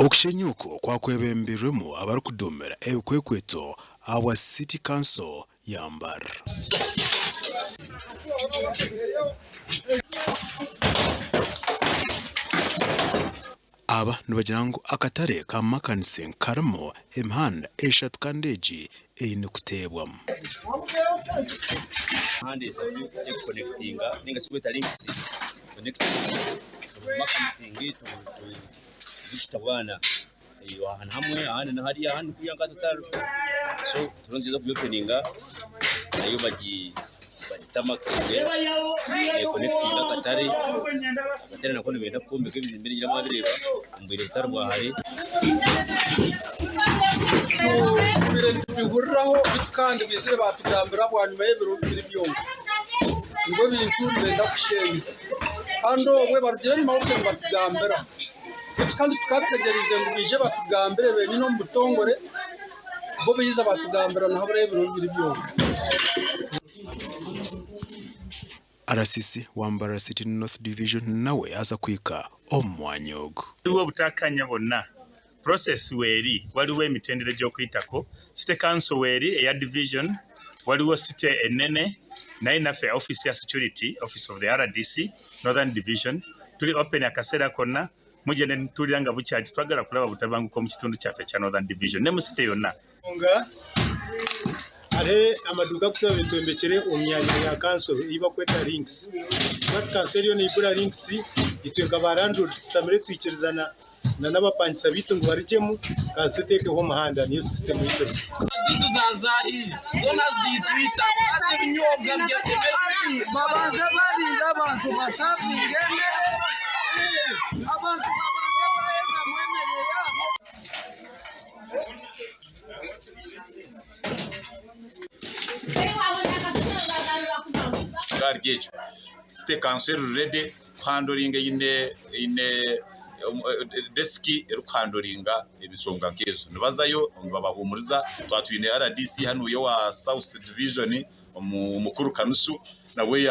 Okushenyuko kwakwebembirwemu abarukudomera ebikwekweto awa City Council ya Mbarara. Aba nibagirango akatare ka Makhan Singh karimo imihanda eshatu kandeji eyine kutebwamu. Muhanda eshatu connectinga ninga sikweta links connecting Makhan Singh tutabana ahantu hamwe ahandi na hariya ahandi kuyanga tutaru so turongiza kuyopeninga nayo bagitamakire connectinga katare nako nibenda kumbe ke bizimbere gira mabireba mbere utarwa hari bihuriraho bitukandi bizire batugambira bwanyuma y'ibiro biri byongo ngo bintu benda kushenya ando mwe barugire nyuma yo batugambira kandi tukategereze ngo bije batugambire be no mutongore bo biza batugambira na habure y'ibiro biri byongo. RCC wa Mbarara City North Division nawe aza kwika omwanyogo. Iwo butakanya bonna process weri waliwo emitendere gy'okuyitako City Council weri eya division waliwo city enene naye naffe office ya security office of the RDC Northern Division tuli open akaseera konna muje ne tuliranga bukyati twagala kulaba butabanguko mu kitundu kyaffe kya Northern Division ne mu city yonna nga ale amaduka kutobetembekere omyanya ya council iba kweta links but council yo nibura links itwenga barandro system twikirizana na n'abapangisa bitu ngo barijemu kaseteke ho muhanda niyo system yito Zaza zona zitwita ate binyobwa bya babanze barinda abantu basafingene abantu babanze baeza mwenere yabo gargejo City Council ready handling ine deski erukandoringa ebisonga nkezo nibazayo babahumuriza twatwine RDC hano yo wa South Division umukuru kanusu nawe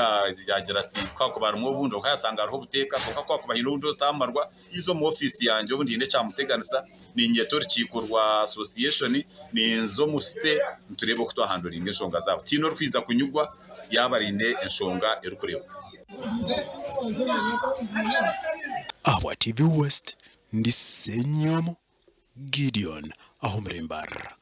yagira ati kako barumwe bundi ukayasanga ariho buteka kako kubahino ndo tamarwa izo mu office yanje ubundi ine cyamuteganisa ni inyetori cikorwa association ni inzo mu city turebe ko twahandoringa eshonga zabo tino rwiza kunyugwa yabarinde eshonga erukurebuka. Awa TV West ndi Senyomo Gideon aho Mbarara.